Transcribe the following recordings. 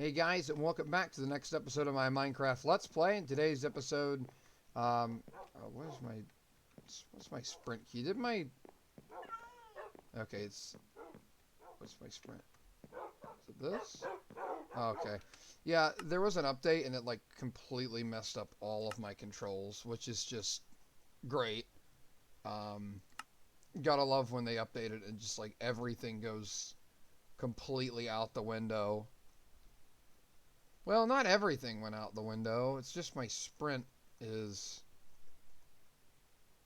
Hey guys, and welcome back to the next episode of my Minecraft Let's Play. In today's episode, what's my sprint key? Okay, what's my sprint? Is it this? Oh, okay. Yeah, there was an update and it like completely messed up all of my controls, which is just great. Um, Gotta love when they update it and just like everything goes completely out the window. Well, not everything went out the window. It's just my sprint is...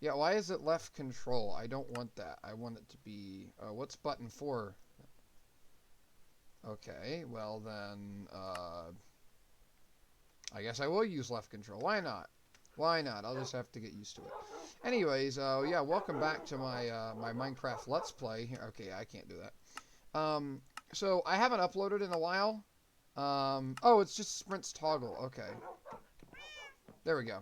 Yeah, why is it left control? I don't want that. I want it to be... what's button 4? Okay, well then... I guess I will use left control. Why not? Why not? I'll just have to get used to it. Anyways, yeah, welcome back to my my Minecraft Let's Play. Okay, I can't do that. So I haven't uploaded in a while. Oh, it's just Sprint's toggle. Okay. There we go.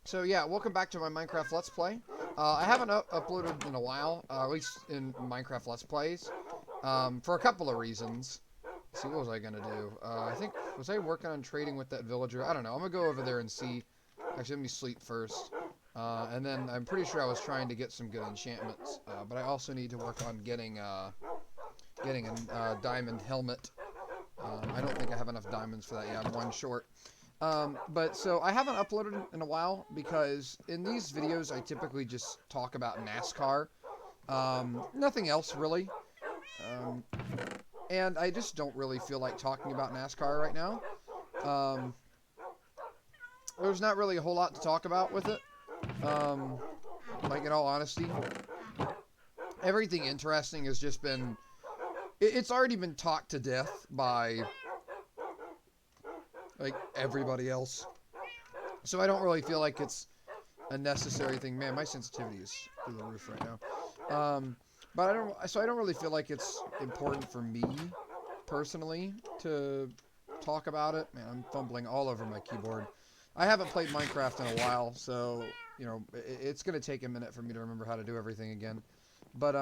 So yeah, welcome back to my Minecraft Let's Play. I haven't uploaded in a while, at least in Minecraft Let's Plays, for a couple of reasons. Let's see, what was I gonna do? I think, was I working on trading with that villager? I don't know. I'm gonna go over there and see. Actually, let me sleep first. And then I'm pretty sure I was trying to get some good enchantments, but I also need to work on getting a diamond helmet. I don't think I have enough diamonds for that. Yeah, I'm one short. But so I haven't uploaded in a while because in these videos I typically just talk about NASCAR. Nothing else really. Um, and I just don't really feel like talking about NASCAR right now. Um, there's not really a whole lot to talk about with it. Like in all honesty, everything interesting has just been... It's already been talked to death by like everybody else. So I don't really feel like it's a necessary thing. Man, my sensitivity is through the roof right now. But I don't really feel like it's important for me personally to talk about it. Man, I'm fumbling all over my keyboard. I haven't played Minecraft in a while, so you know it's gonna take a minute for me to remember how to do everything again. But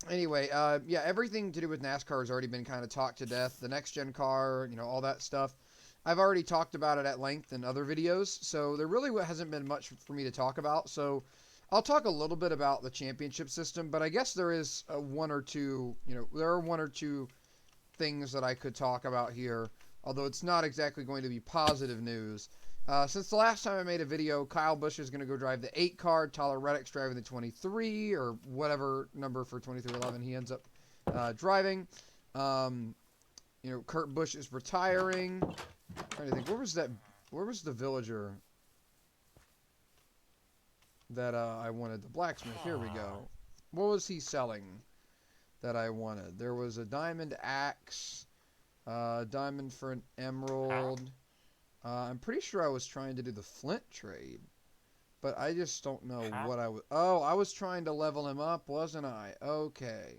anyway, yeah, everything to do with NASCAR has already been kind of talked to death. The next gen car, you know, all that stuff. I've already talked about it at length in other videos, so there really hasn't been much for me to talk about. So I'll talk a little bit about the championship system, but I guess there is one or two, you know, there are one or two things that I could talk about here, although it's not exactly going to be positive news. Since the last time I made a video, Kyle Busch is going to go drive the 8 car, Tyler Reddick's driving the 23, or whatever number for 2311 he ends up driving. You know, Kurt Busch is retiring. I'm trying to think, where was the villager that I wanted? The blacksmith, here we go. What was he selling that I wanted? There was a diamond axe, diamond for an emerald. I'm pretty sure I was trying to do the flint trade, but I just don't know what I was... Oh, I was trying to level him up, wasn't I? Okay.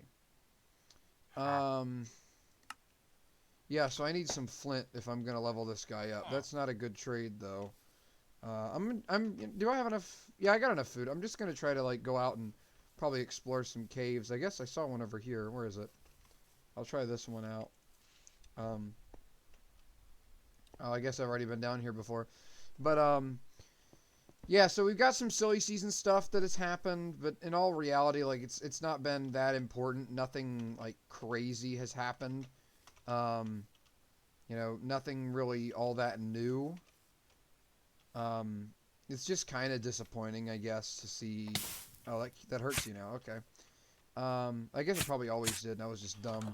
Yeah, so I need some flint if I'm gonna level this guy up. That's not a good trade, though. Do I have enough? Yeah, I got enough food. I'm just gonna try to, like, go out and probably explore some caves. I guess I saw one over here. Where is it? I'll try this one out. Oh, I guess I've already been down here before. But, yeah, so we've got some silly season stuff that has happened, but in all reality, like, it's not been that important. Nothing, like, crazy has happened. You know, nothing really all that new. It's just kind of disappointing, I guess, to see... Oh, that hurts you now. Okay. I guess it probably always did, and I was just dumb.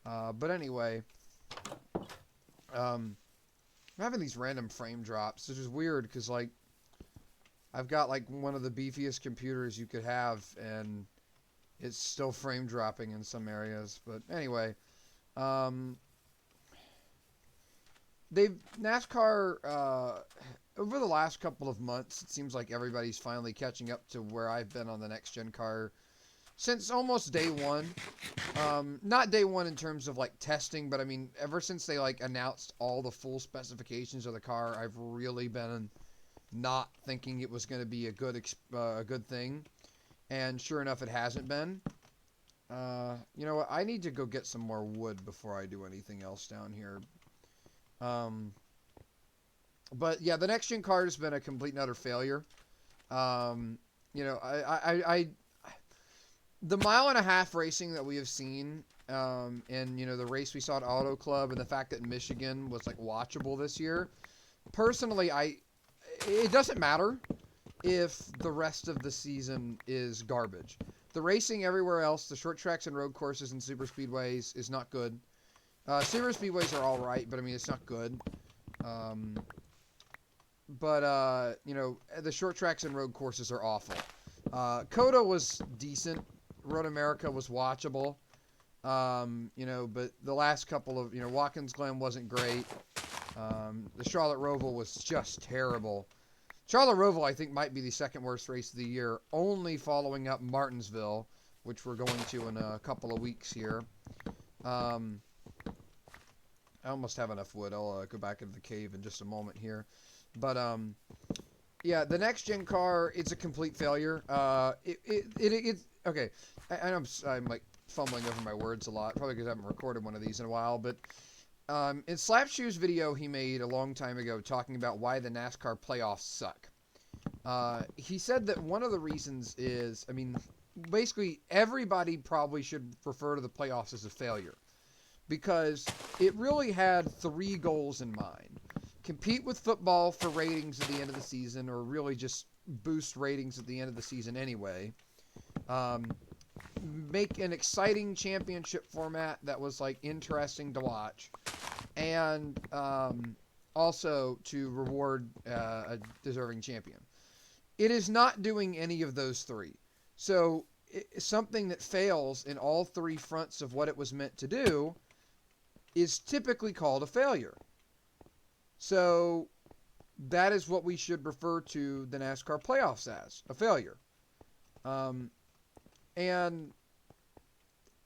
But anyway... I'm having these random frame drops, which is weird, because, like, I've got, like, one of the beefiest computers you could have, and it's still frame dropping in some areas. But anyway, NASCAR, over the last couple of months, it seems like everybody's finally catching up to where I've been on the next-gen car since almost day one. Not day one in terms of, like, testing, but, I mean, ever since they, like, announced all the full specifications of the car, I've really been not thinking it was going to be a good thing. And sure enough, it hasn't been. You know what? I need to go get some more wood before I do anything else down here. Um, but yeah, the next gen car has been a complete and utter failure. Um, you know, the mile and a half racing that we have seen, and you know the race we saw at Auto Club, and the fact that Michigan was like watchable this year. Personally, it doesn't matter if the rest of the season is garbage. The racing everywhere else, the short tracks and road courses and super speedways is not good. Super speedways are all right, but I mean it's not good. Um, but you know the short tracks and road courses are awful. COTA was decent. Road America was watchable. You know, but the last couple of, you know, Watkins Glen wasn't great. The Charlotte Roval was just terrible. Charlotte Roval, I think, might be the second worst race of the year, only following up Martinsville, which we're going to in a couple of weeks here. I almost have enough wood. I'll go back into the cave in just a moment here. But, yeah, the next gen car, it's a complete failure. Okay. I'm like fumbling over my words a lot, probably because I haven't recorded one of these in a while, but in Slapshoe's video he made a long time ago talking about why the NASCAR playoffs suck. He said that one of the reasons is, I mean, basically everybody probably should refer to the playoffs as a failure because it really had three goals in mind. Compete with football for ratings at the end of the season, or really just boost ratings at the end of the season anyway. Make an exciting championship format that was like interesting to watch, and also to reward a deserving champion. It is not doing any of those three. So something that fails in all three fronts of what it was meant to do is typically called a failure. So that is what we should refer to the NASCAR playoffs as, a failure. And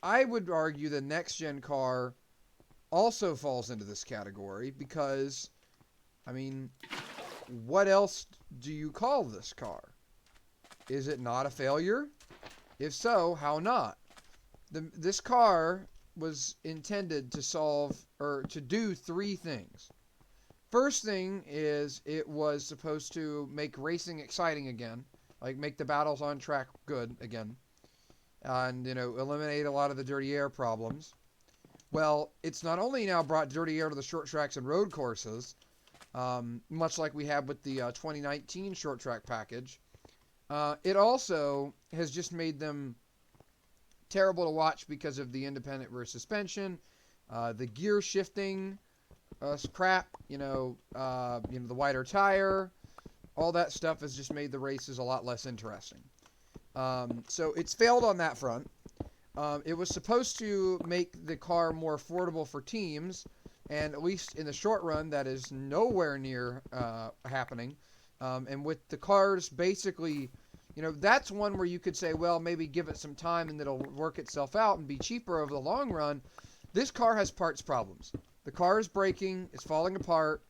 I would argue the next gen car also falls into this category because, I mean, what else do you call this car? Is it not a failure? If so, how not? This car was intended to solve or to do three things. First thing is it was supposed to make racing exciting again, like make the battles on track good again, and, you know, eliminate a lot of the dirty air problems. Well, it's not only now brought dirty air to the short tracks and road courses, much like we had with the 2019 short track package, it also has just made them terrible to watch because of the independent rear suspension, the gear shifting crap, the wider tire, all that stuff has just made the races a lot less interesting. So it's failed on that front. It was supposed to make the car more affordable for teams, and at least in the short run, that is nowhere near happening. And with the cars basically, that's one where you could say, well, maybe give it some time and it'll work itself out and be cheaper over the long run. This car has parts problems. The car is breaking. It's falling apart.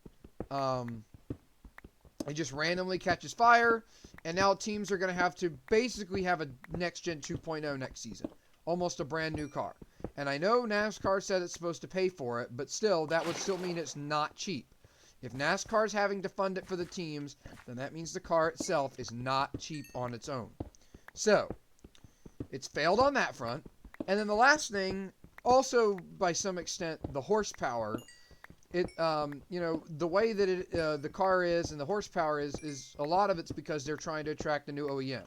It just randomly catches fire. And now teams are going to have to basically have a Next Gen 2.0 next season. Almost a brand new car. And I know NASCAR said it's supposed to pay for it, but still, that would still mean it's not cheap. If NASCAR's having to fund it for the teams, then that means the car itself is not cheap on its own. So, it's failed on that front. And then the last thing, also by some extent, the horsepower. The way that the car is and the horsepower is a lot of it's because they're trying to attract a new OEM.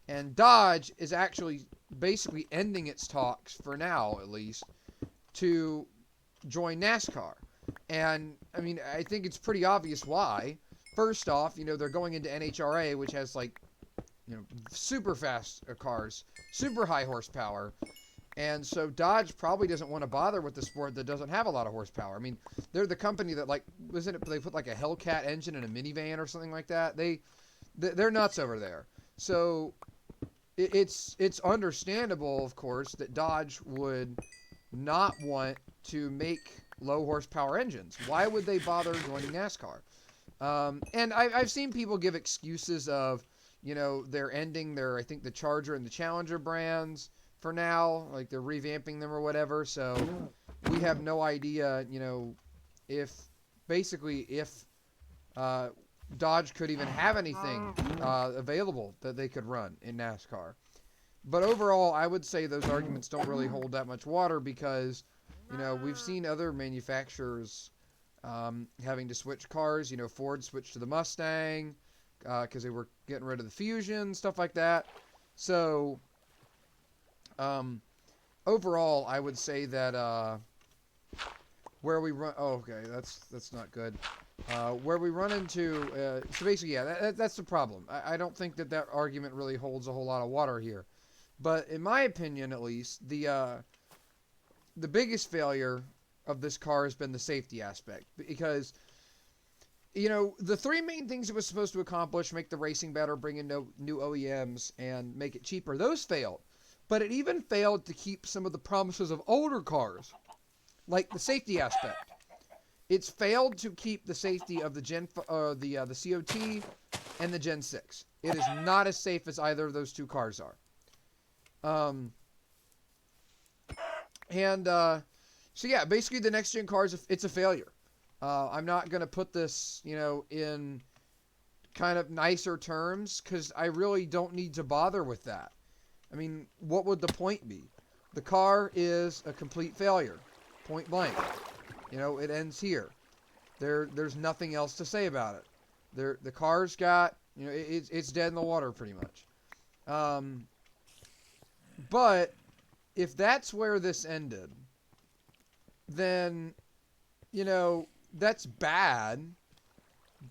And Dodge is actually basically ending its talks, for now at least, to join NASCAR. And, I think it's pretty obvious why. First off, they're going into NHRA, which has, super fast cars, super high horsepower. And so Dodge probably doesn't want to bother with the sport that doesn't have a lot of horsepower. They're the company that, they put, a Hellcat engine in a minivan or something like that? They're nuts over there. So it's understandable, of course, that Dodge would not want to make low horsepower engines. Why would they bother joining NASCAR? And I've seen people give excuses of, they're ending I think the Charger and the Challenger brands for now. Like, they're revamping them or whatever. So we have no idea, you know, if Dodge could even have anything available that they could run in NASCAR. But overall, I would say those arguments don't really hold that much water because, you know, we've seen other manufacturers having to switch cars. You know, Ford switched to the Mustang because they were getting rid of the Fusion, stuff like that. So, overall, I would say that where we run... Oh, okay, that's not good. Where we run into... so basically, yeah, that's the problem. I don't think that argument really holds a whole lot of water here. But in my opinion, at least, the biggest failure of this car has been the safety aspect. Because, you know, the three main things it was supposed to accomplish, make the racing better, bring in new OEMs, and make it cheaper, those failed. But it even failed to keep some of the promises of older cars, like the safety aspect. It's failed to keep the safety of the the COT and the Gen 6. It is not as safe as either of those two cars are. So yeah, basically the next gen car it's a failure. I'm not gonna put this, you know, in kind of nicer terms because I really don't need to bother with that. I mean, what would the point be? The car is a complete failure, point blank. You know, it ends here. There's nothing else to say about it. The car's got, you know, it's dead in the water pretty much. But if that's where this ended, then, you know, that's bad,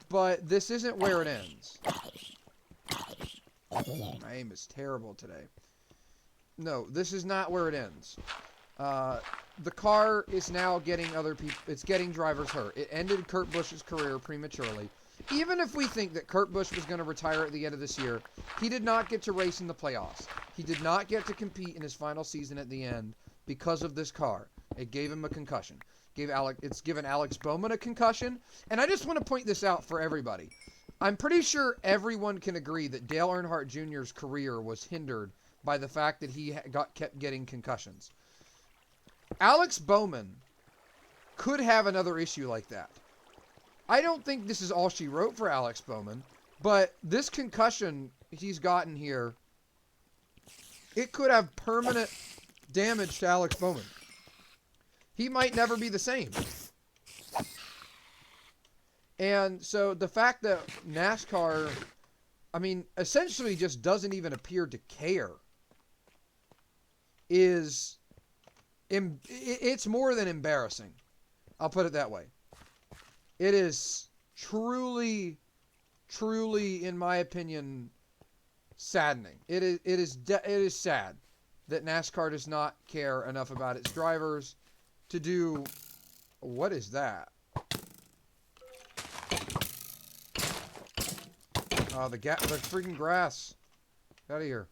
but this isn't where it ends. My aim is terrible today. No, this is not where it ends. The car is now getting other people, it's getting drivers hurt. It ended Kurt Busch's career prematurely. Even if we think that Kurt Busch was going to retire at the end of this year, he did not get to race in the playoffs. He did not get to compete in his final season at the end because of this car. It gave him a concussion. It's given Alex Bowman a concussion. And I just want to point this out for everybody. I'm pretty sure everyone can agree that Dale Earnhardt Jr.'s career was hindered by the fact that he kept getting concussions. Alex Bowman could have another issue like that. I don't think this is all she wrote for Alex Bowman, but this concussion he's gotten here, it could have permanent damage to Alex Bowman. He might never be the same. And so the fact that NASCAR, I mean, essentially just doesn't even appear to care is, it's more than embarrassing. I'll put it that way. It is truly, in my opinion, saddening. It is sad that NASCAR does not care enough about its drivers to do. What is that? Oh, the freaking grass. Get out of here.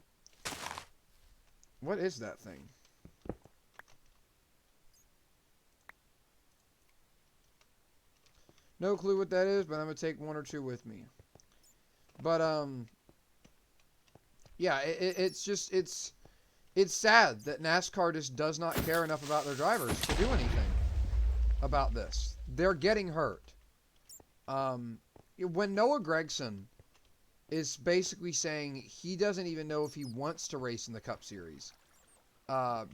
What is that thing? No clue what that is, but I'm going to take one or two with me. But, yeah, it's sad that NASCAR just does not care enough about their drivers to do anything about this. They're getting hurt. When Noah Gragson is basically saying he doesn't even know if he wants to race in the Cup Series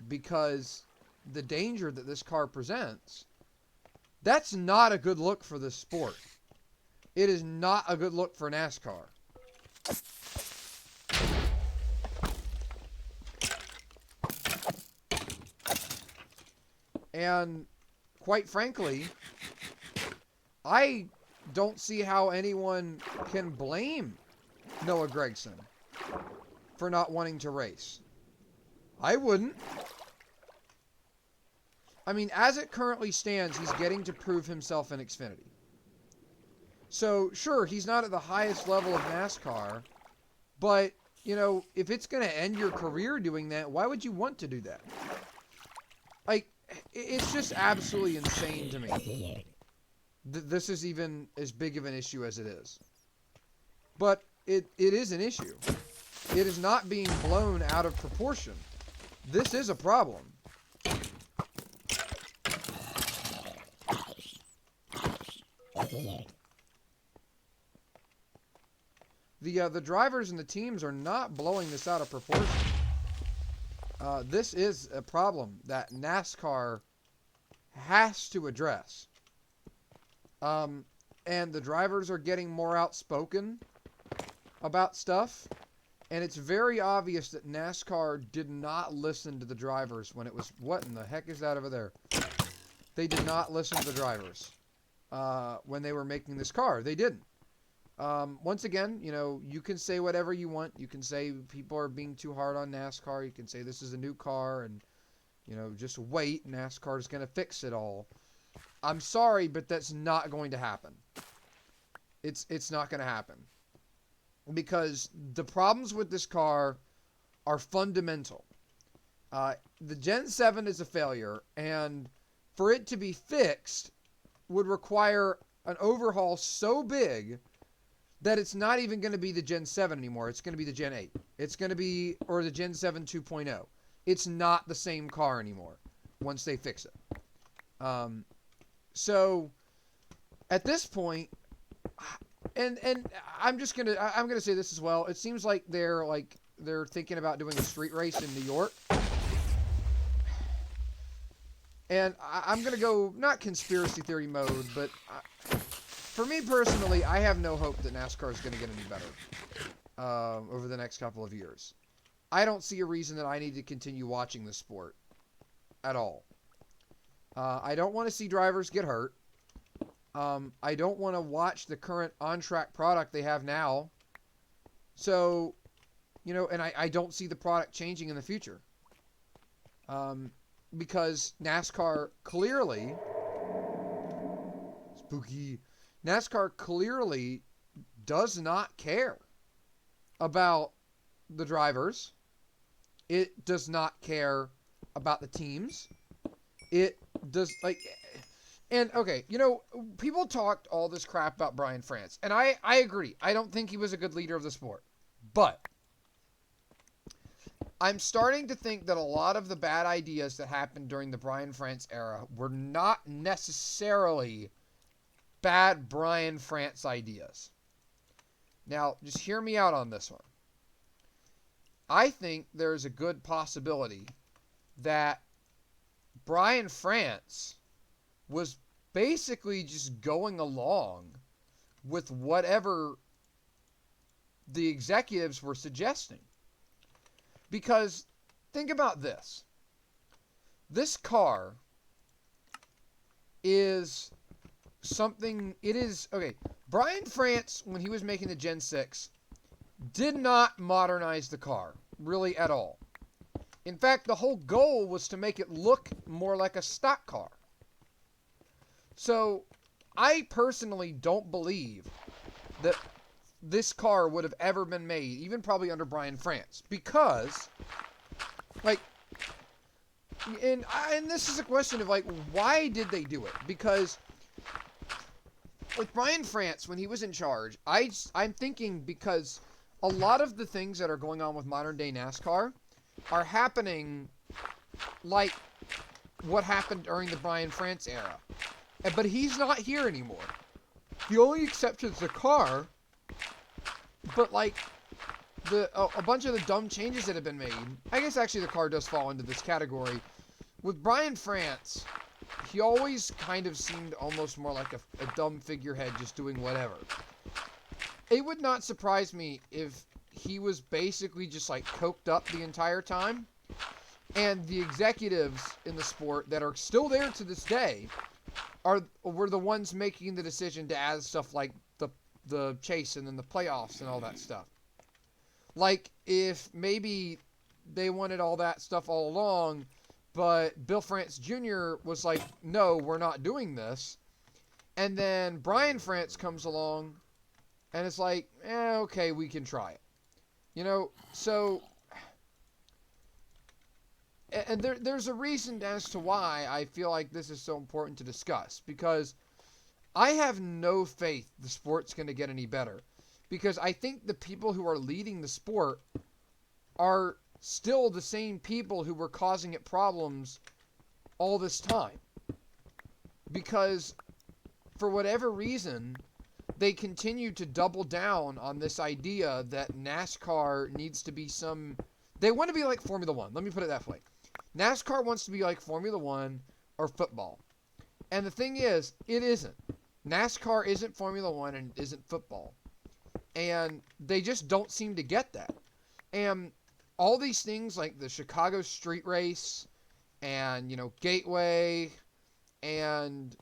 because the danger that this car presents, that's not a good look for this sport. It is not a good look for NASCAR. And quite frankly, I don't see how anyone can blame Noah Gragson for not wanting to race. I wouldn't. I mean, as it currently stands, he's getting to prove himself in Xfinity. So, sure, he's not at the highest level of NASCAR, but, you know, if it's going to end your career doing that, why would you want to do that? Like, it's just absolutely insane to me. This is even as big of an issue as it is. But it is an issue. It is not being blown out of proportion. This is a problem. The drivers and the teams are not blowing this out of proportion. This is a problem that NASCAR has to address. And the drivers are getting more outspoken about stuff. And it's very obvious that NASCAR did not listen to the drivers when it was... What in the heck is that over there? They did not listen to the drivers when they were making this car. They didn't. Once again, you know, you can say whatever you want. You can say people are being too hard on NASCAR. You can say this is a new car and, you know, just wait. NASCAR is going to fix it all. I'm sorry, but that's not going to happen. It's not going to happen. Because the problems with this car are fundamental. The Gen 7 is a failure, and for it to be fixed would require an overhaul so big that it's not even going to be the Gen 7 anymore. It's going to be the Gen 8. It's going to be, or the Gen 7 2.0. It's not the same car anymore once they fix it. So, at this point, and I'm gonna say this as well. It seems like they're thinking about doing a street race in New York. And I'm going to go, not conspiracy theory mode, but for me personally, I have no hope that NASCAR is going to get any better over the next couple of years. I don't see a reason that I need to continue watching the sport at all. I don't want to see drivers get hurt. I don't want to watch the current on-track product they have now. So, you know, and I don't see the product changing in the future. Because NASCAR clearly... Spooky. NASCAR clearly does not care about the drivers. It does not care about the teams. It does, like... And, okay, you know, people talked all this crap about Brian France. And I agree. I don't think he was a good leader of the sport. But I'm starting to think that a lot of the bad ideas that happened during the Brian France era were not necessarily bad Brian France ideas. Now, just hear me out on this one. I think there's a good possibility that Brian France was basically just going along with whatever the executives were suggesting. Because think about this. This car is something, okay, Brian France, when he was making the Gen 6, did not modernize the car, really at all. In fact, the whole goal was to make it look more like a stock car. So, I personally don't believe that this car would have ever been made, even probably under Brian France, because, like, and this is a question of, like, why did they do it? Because with Brian France, when he was in charge, I'm thinking because a lot of the things that are going on with modern day NASCAR are happening like what happened during the Brian France era. But he's not here anymore. The only exception is the car. But, like, a bunch of the dumb changes that have been made, I guess actually the car does fall into this category. With Brian France, he always kind of seemed almost more like a dumb figurehead just doing whatever. It would not surprise me if he was basically just, like, coked up the entire time. And the executives in the sport that are still there to this day were the ones making the decision to add stuff like the chase and then the playoffs and all that stuff. Like, if maybe they wanted all that stuff all along, but Bill France Jr. was like, no, we're not doing this. And then Brian France comes along and it's like, okay, we can try it. You know, so... And there's a reason as to why I feel like this is so important to discuss. Because I have no faith the sport's going to get any better. Because I think the people who are leading the sport are still the same people who were causing it problems all this time. Because for whatever reason, they continue to double down on this idea that NASCAR needs to be they want to be like Formula One. Let me put it that way. NASCAR wants to be like Formula One or football. And the thing is, it isn't. NASCAR isn't Formula One and isn't football. And they just don't seem to get that. And all these things like the Chicago Street Race and, Gateway and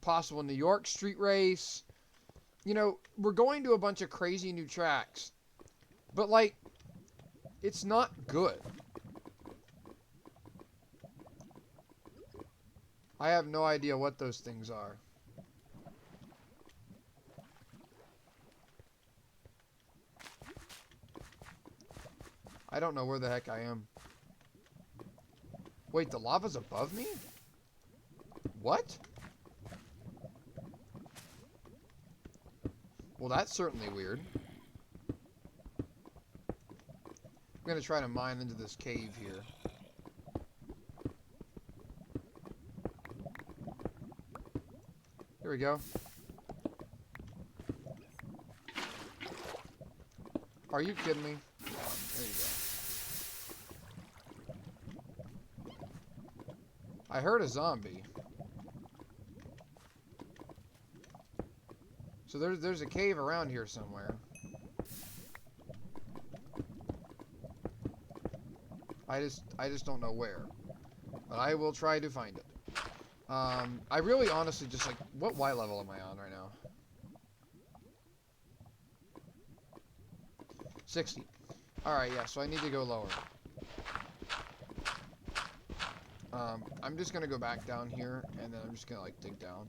possible New York Street Race, we're going to a bunch of crazy new tracks. But, it's not good. I have no idea what those things are. I don't know where the heck I am. Wait, the lava's above me? What? Well, that's certainly weird. I'm gonna try to mine into this cave here. Here we go. Are you kidding me? There you go. I heard a zombie. So there's a cave around here somewhere. I just don't know where. But I will try to find it. I really honestly just what Y level am I on right now? 60. Alright, yeah, so I need to go lower. I'm just gonna go back down here, and then I'm just gonna, dig down.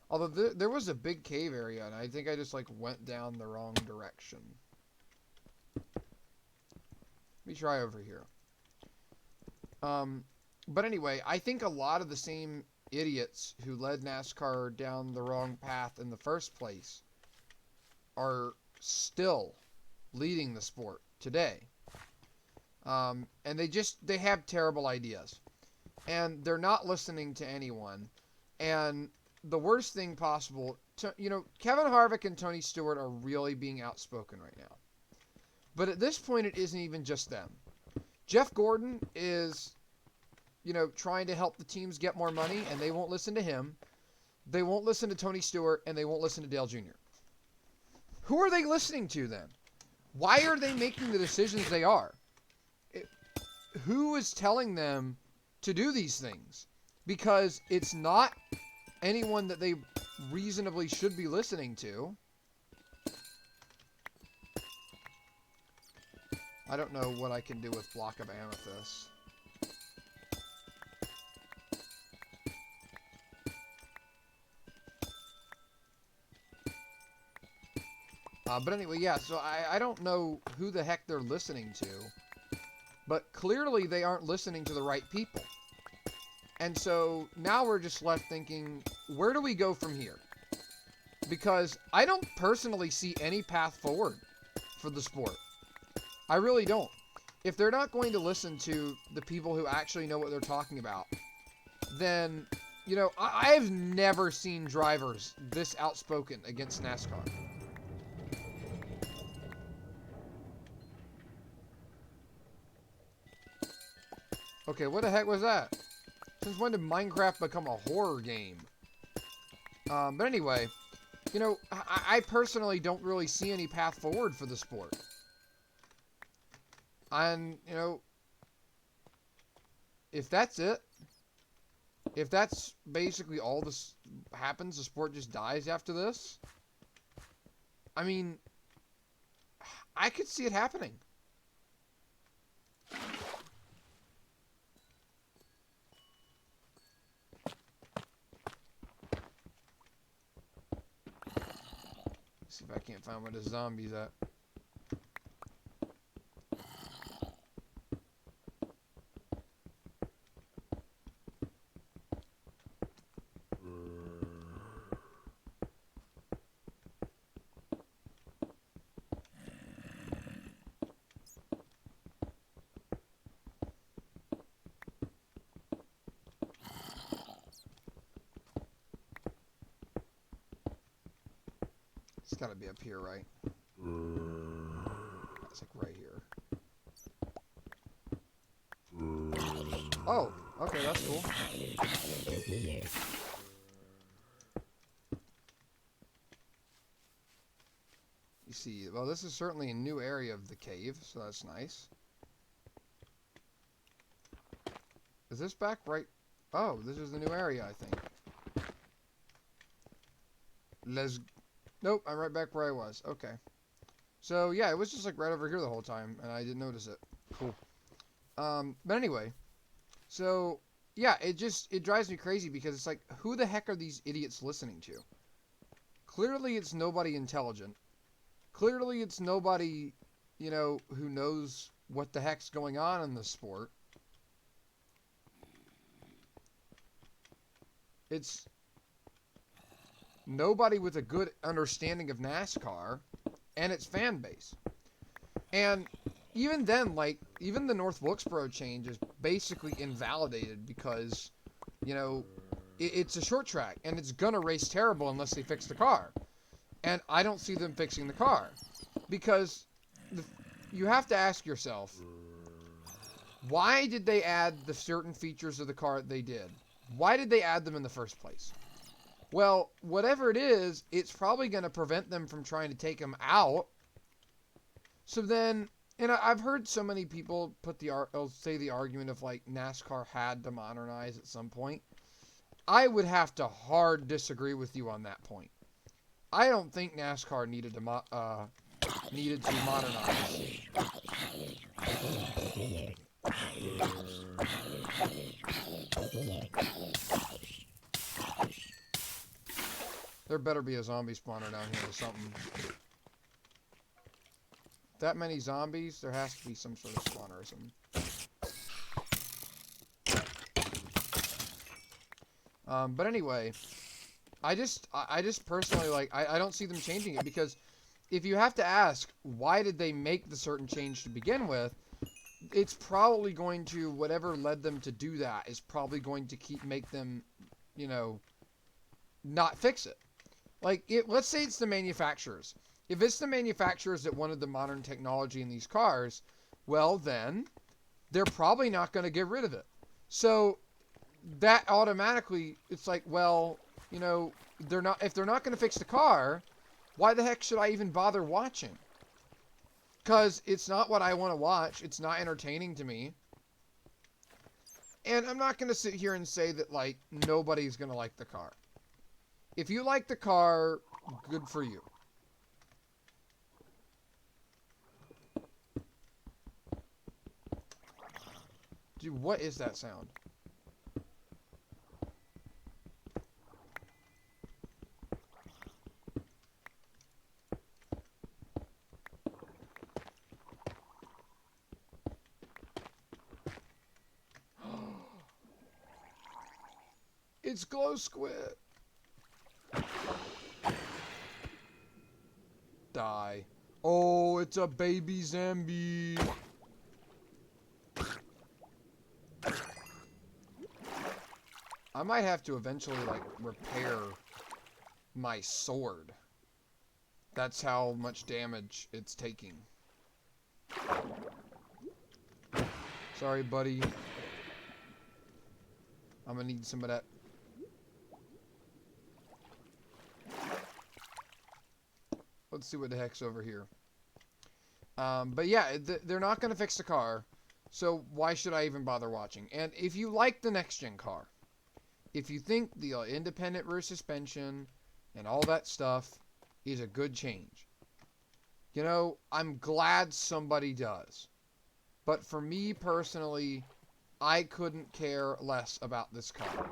Although there was a big cave area, and I think I just, went down the wrong direction. Let me try over here. But anyway, I think a lot of the same idiots who led NASCAR down the wrong path in the first place are still leading the sport today. And they have terrible ideas. And they're not listening to anyone. And the worst thing possible, Kevin Harvick and Tony Stewart are really being outspoken right now. But at this point, it isn't even just them. Jeff Gordon is, trying to help the teams get more money, and they won't listen to him. They won't listen to Tony Stewart, and they won't listen to Dale Jr. Who are they listening to then? Why are they making the decisions they are? Who is telling them to do these things? Because it's not anyone that they reasonably should be listening to. I don't know what I can do with Block of Amethyst. But anyway, yeah, so I don't know who the heck they're listening to. But clearly they aren't listening to the right people. And so now we're just left thinking, where do we go from here? Because I don't personally see any path forward for the sport. I really don't. If they're not going to listen to the people who actually know what they're talking about, then, I've never seen drivers this outspoken against NASCAR. Okay, what the heck was that? Since when did Minecraft become a horror game? But anyway, I personally don't really see any path forward for the sport. And, if that's it, if that's basically all this happens, the sport just dies after this, I mean, I could see it happening. See if I can't find where the zombie's at. It's gotta be up here, right? It's like right here. Oh, okay, that's cool. You see, well, this is certainly a new area of the cave, so that's nice. Is this back right? Oh, this is the new area, I think. Nope, I'm right back where I was. Okay. So, yeah, it was just like right over here the whole time, and I didn't notice it. Cool. But anyway, so, yeah, it drives me crazy because it's like, who the heck are these idiots listening to? Clearly it's nobody intelligent. Clearly it's nobody, you know, who knows what the heck's going on in the sport. It's nobody with a good understanding of NASCAR and its fan base. And even then, like, even the North Wilkesboro change is basically invalidated because, you know, it's a short track and it's gonna race terrible unless they fix the car. And I don't see them fixing the car because you have to ask yourself, why did they add the certain features of the car they did? Why did they add them in the first place? Well, whatever it is, it's probably going to prevent them from trying to take them out. So then, and I've heard so many people say the argument of like NASCAR had to modernize at some point. I would have to hard disagree with you on that point. I don't think NASCAR needed to modernize. There better be a zombie spawner down here or something. That many zombies, there has to be some sort of spawner or something. But anyway, I just personally, like, I don't see them changing it because if you have to ask, why did they make the certain change to begin with, it's probably going to, whatever led them to do that is probably going to make them, you know, not fix it. Like, let's say it's the manufacturers. If it's the manufacturers that wanted the modern technology in these cars, well then, they're probably not going to get rid of it. So, that automatically, it's like, well, you know, if they're not going to fix the car, why the heck should I even bother watching? Because it's not what I want to watch. It's not entertaining to me. And I'm not going to sit here and say that, like, nobody's going to like the car. If you like the car, good for you. Dude, what is that sound? It's Glow Squid. Die. Oh, it's a baby zombie. I might have to eventually, like, repair my sword. That's how much damage it's taking. Sorry, buddy. I'm gonna need some of that. Let's see what the heck's over here. But yeah, they're not gonna fix the car. So why should I even bother watching? And if you like the next-gen car, if you think the independent rear suspension and all that stuff is a good change, you know, I'm glad somebody does. But for me personally, I couldn't care less about this car.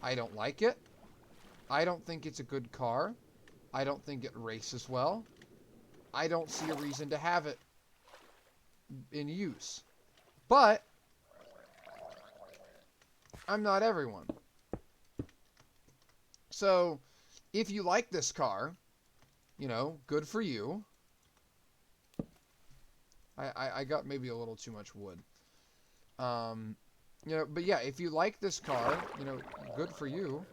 I don't like it. I don't think it's a good car. I don't think it races well. I don't see a reason to have it in use. But I'm not everyone. So, if you like this car, you know, good for you. I got maybe a little too much wood. You know, but yeah, if you like this car, you know, good for you.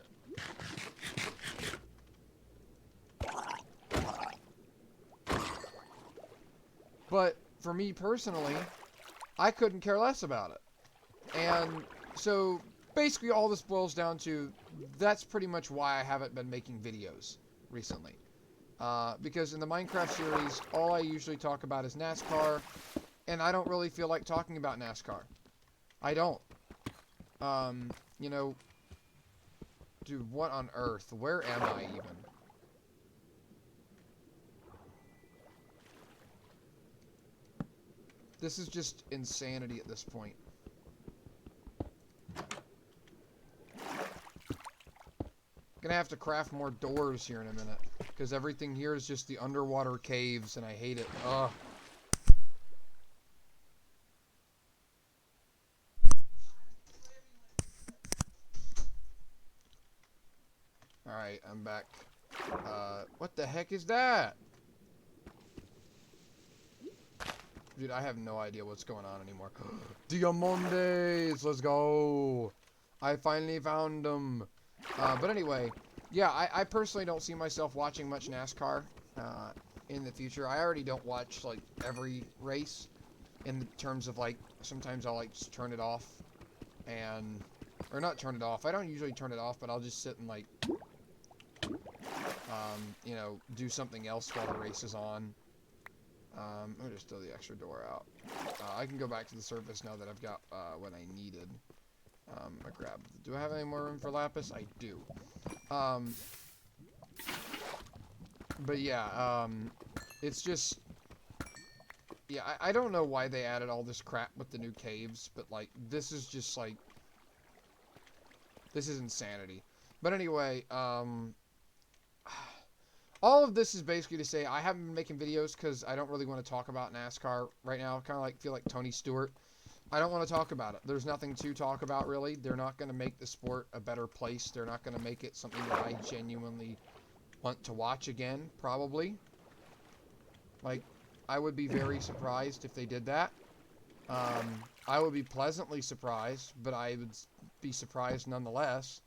But for me personally, I couldn't care less about it. And so basically all this boils down to, that's pretty much why I haven't been making videos recently. Because in the Minecraft series, all I usually talk about is NASCAR, and I don't really feel like talking about NASCAR. I don't. You know, dude, what on earth? Where am I even? This is just insanity at this point. Gonna have to craft more doors here in a minute, because everything here is just the underwater caves, and I hate it. Ugh. Alright, I'm back. What the heck is that? Dude, I have no idea what's going on anymore. Diamondes! Let's go! I finally found them. But anyway, yeah, I personally don't see myself watching much NASCAR in the future. I already don't watch, like, every race in terms of, like, sometimes I'll, like, just turn it off and... Or not turn it off. I don't usually turn it off, but I'll just sit and, like, you know, do something else while the race is on. Let me just throw the extra door out. I can go back to the surface now that I've got what I needed. I grabbed. Do I have any more room for lapis? I do. But yeah, it's just... Yeah, I don't know why they added all this crap with the new caves, but, like, this is just, like... This is insanity. But anyway, all of this is basically to say I haven't been making videos because I don't really want to talk about NASCAR right now. Kind of like feel like Tony Stewart. I don't want to talk about it. There's nothing to talk about, really. They're not going to make the sport a better place. They're not going to make it something that I genuinely want to watch again, probably. Like, I would be very surprised if they did that. I would be pleasantly surprised, but I would be surprised nonetheless.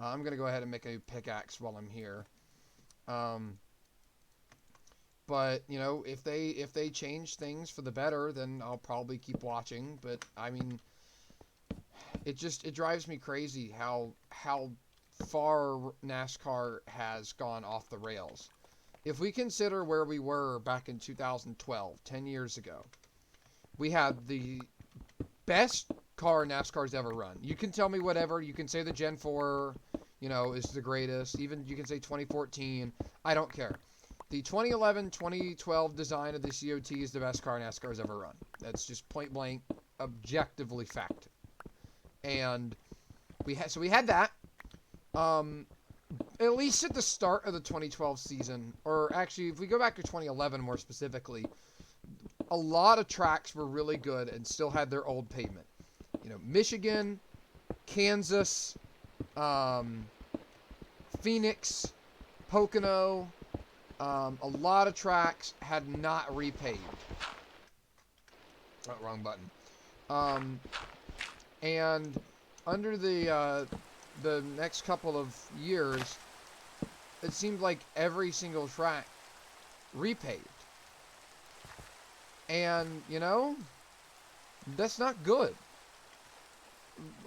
I'm going to go ahead and make a pickaxe while I'm here. But, you know, if they change things for the better, then I'll probably keep watching. But, I mean, it drives me crazy how far NASCAR has gone off the rails. If we consider where we were back in 2012, 10 years ago, we had the best car NASCAR's ever run. You can tell me whatever. You can say the Gen 4, you know, is the greatest. Even you can say 2014. I don't care. The 2011, 2012 design of the COT is the best car NASCAR's ever run. That's just point blank, objectively fact. And we had that. At least at the start of the 2012 season, or actually, if we go back to 2011 more specifically, a lot of tracks were really good and still had their old pavement. You know, Michigan, Kansas, Phoenix, Pocono, a lot of tracks had not repaved. Oh, wrong button. And under the next couple of years, it seemed like every single track repaved. And, you know, that's not good.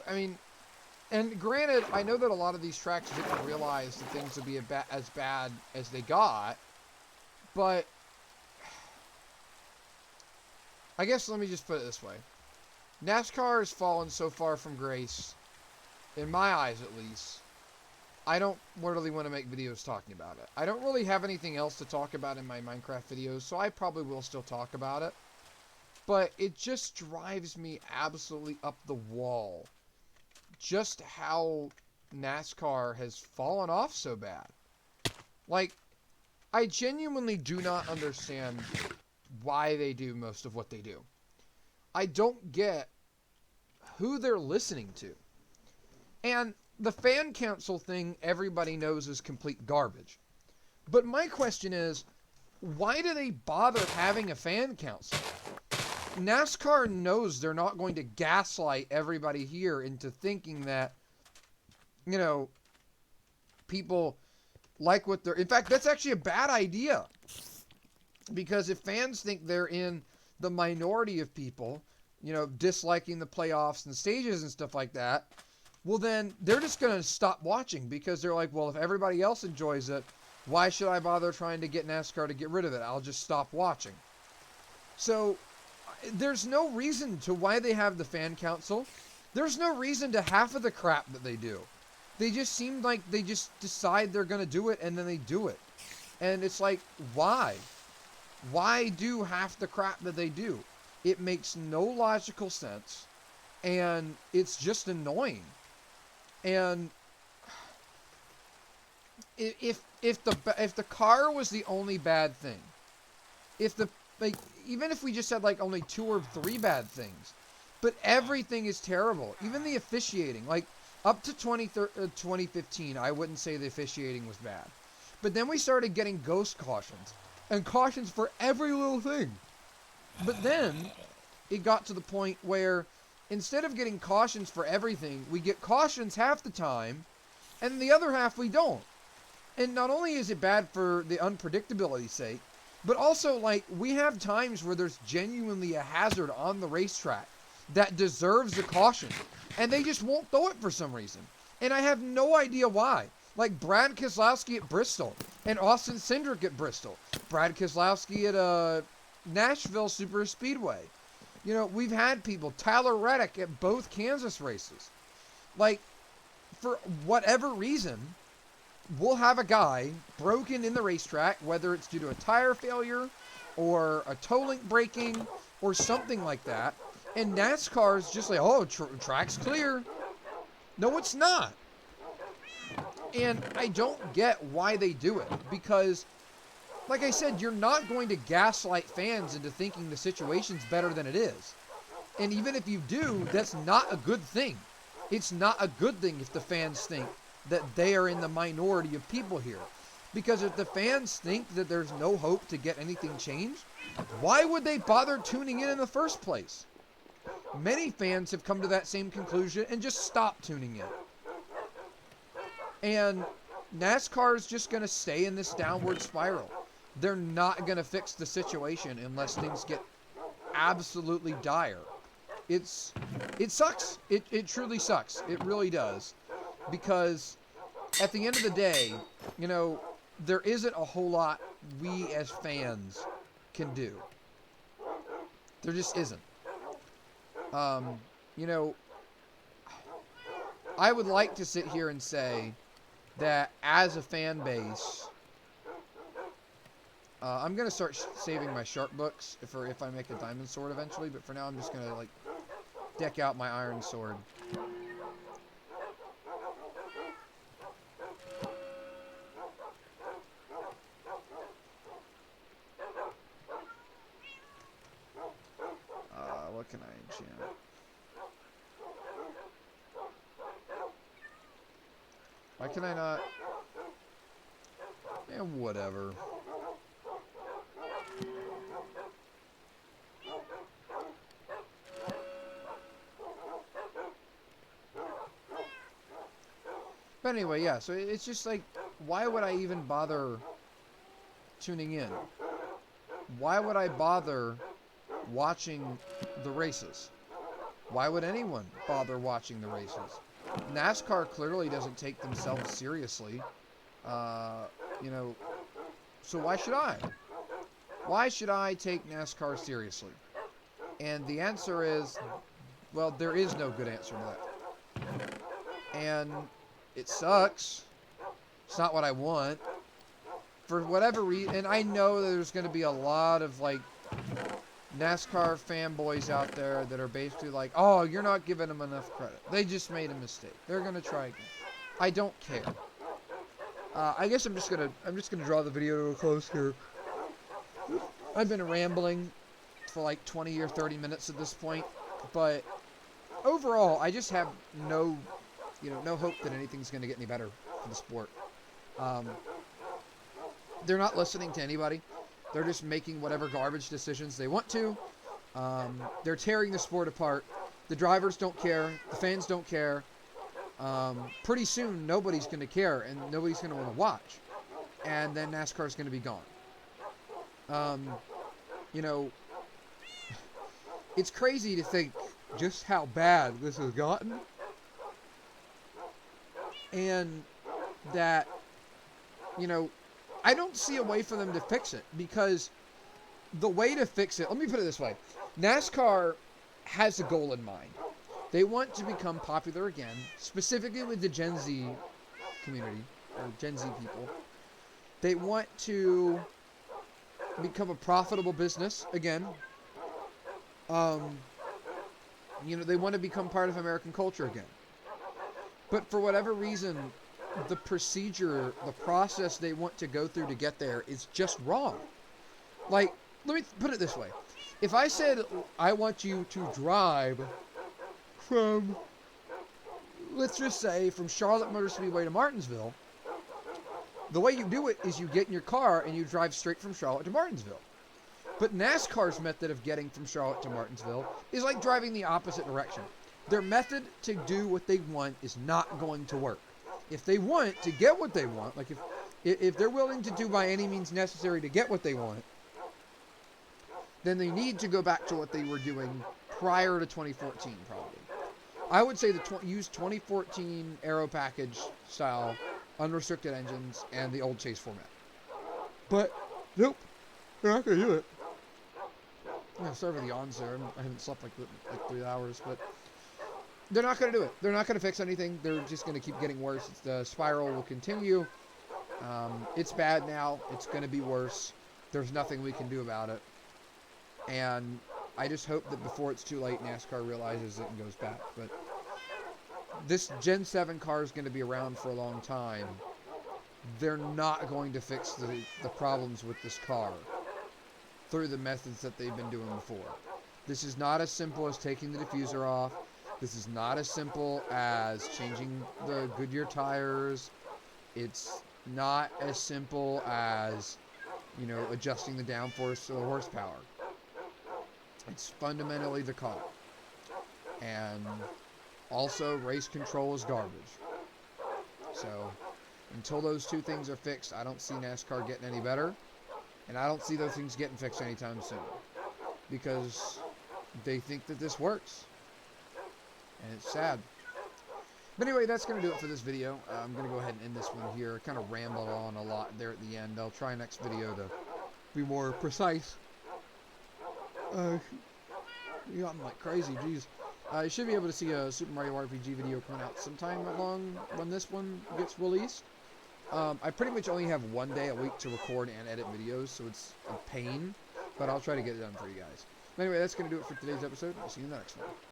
I mean, and granted, I know that a lot of these tracks didn't realize that things would be as bad as they got, but I guess let me just put it this way. NASCAR has fallen so far from grace, in my eyes at least, I don't really want to make videos talking about it. I don't really have anything else to talk about in my Minecraft videos, so I probably will still talk about it. But it just drives me absolutely up the wall just how NASCAR has fallen off so bad. Like, I genuinely do not understand why they do most of what they do. I don't get who they're listening to. And the fan council thing, everybody knows is complete garbage. But my question is, why do they bother having a fan council? NASCAR knows they're not going to gaslight everybody here into thinking that, you know, people like what they're... In fact, that's actually a bad idea. Because if fans think they're in the minority of people, disliking the playoffs and stages and stuff like that, well, then they're just going to stop watching because they're like, well, if everybody else enjoys it, why should I bother trying to get NASCAR to get rid of it? I'll just stop watching. So there's no reason to why they have the fan council. There's no reason to half of the crap that they do. They just seem like they just decide they're going to do it and then they do it. And it's like, why? Why do half the crap that they do? It makes no logical sense. And it's just annoying. And if the car was the only bad thing, even if we just had like only 2 or 3 bad things, but everything is terrible. Even the officiating, like up to 2015, I wouldn't say the officiating was bad. But then we started getting ghost cautions and cautions for every little thing. But then it got to the point where instead of getting cautions for everything, we get cautions half the time, and the other half we don't. And not only is it bad for the unpredictability's sake, but also, like, we have times where there's genuinely a hazard on the racetrack that deserves a caution, and they just won't throw it for some reason. And I have no idea why. Like Brad Keselowski at Bristol and Austin Cindric at Bristol. Brad Keselowski at Nashville Super Speedway. We've had people, Tyler Reddick at both Kansas races. Like, for whatever reason, we'll have a guy broken in the racetrack, whether it's due to a tire failure or a toe link breaking or something like that. And NASCAR's just like, oh, track's clear. No, it's not. And I don't get why they do it. Because, like I said, you're not going to gaslight fans into thinking the situation's better than it is. And even if you do, that's not a good thing. It's not a good thing if the fans think that they are in the minority of people here. Because if the fans think that there's no hope to get anything changed, why would they bother tuning in the first place? Many fans have come to that same conclusion and just stopped tuning in. And NASCAR is just going to stay in this downward spiral. They're not going to fix the situation unless things get absolutely dire. It sucks. It truly sucks. It really does. Because at the end of the day, there isn't a whole lot we as fans can do. There just isn't. I would like to sit here and say that as a fan base, I'm going to start saving my sharp books if I make a diamond sword eventually, but for now I'm just going to deck out my iron sword. What can I enchant? Why can I not? Whatever. But anyway, yeah, so it's just like, why would I even bother tuning in? Why would I bother watching the races? Why would anyone bother watching the races? NASCAR clearly doesn't take themselves seriously. So why should I? Why should I take NASCAR seriously? And the answer is, well, there is no good answer to that. And it sucks. It's not what I want. For whatever reason, and I know there's going to be a lot of, NASCAR fanboys out there that are basically like, oh, you're not giving them enough credit. They just made a mistake. They're going to try again. I don't care. I guess I'm just gonna draw the video to a close here. I've been rambling for 20 or 30 minutes at this point, but overall, I just have no hope that anything's going to get any better for the sport. They're not listening to anybody. They're just making whatever garbage decisions they want to. They're tearing the sport apart. The drivers don't care. The fans don't care. Pretty soon, nobody's going to care, and nobody's going to want to watch. And then NASCAR's going to be gone. Um, you know, it's crazy to think just how bad this has gotten, and that, you know, I don't see a way for them to fix it, because the way to fix it, let me put it this way. NASCAR has a goal in mind. They want to become popular again, specifically with the Gen Z community, or Gen Z people. They want to become a profitable business again. Um, they want to become part of American culture again. But for whatever reason, the procedure, the process they want to go through to get there is just wrong. Like, let me put it this way. If I said, I want you to drive from, let's just say, from Charlotte Motor Speedway to Martinsville, the way you do it is you get in your car and you drive straight from Charlotte to Martinsville. But NASCAR's method of getting from Charlotte to Martinsville is like driving the opposite direction. Their method to do what they want is not going to work. If they want to get what they want, like if they're willing to do by any means necessary to get what they want, then they need to go back to what they were doing prior to 2014, probably. I would say use 2014 Aero Package style unrestricted engines and the old chase format. But nope, they're not going to do it. Sorry for the yawns there. I haven't slept like 3 hours, but they're not going to do it. They're not going to fix anything. They're just going to keep getting worse. The spiral will continue. It's bad now. It's going to be worse. There's nothing we can do about it. And I just hope that before it's too late, NASCAR realizes it and goes back. But this Gen 7 car is going to be around for a long time. They're not going to fix the problems with this car through the methods that they've been doing before. This is not as simple as taking the diffuser off. This is not as simple as changing the Goodyear tires. It's not as simple as, adjusting the downforce or the horsepower. It's fundamentally the car. And also, race control is garbage. So, until those two things are fixed, I don't see NASCAR getting any better. And I don't see those things getting fixed anytime soon. Because they think that this works. And it's sad. But anyway, that's going to do it for this video. I'm going to go ahead and end this one here. I kind of rambled on a lot there at the end. I'll try next video to be more precise. I'm like crazy, jeez. You should be able to see a Super Mario RPG video coming out sometime along when this one gets released. I pretty much only have one day a week to record and edit videos, so it's a pain. But I'll try to get it done for you guys. Anyway, that's going to do it for today's episode. I'll see you in the next one.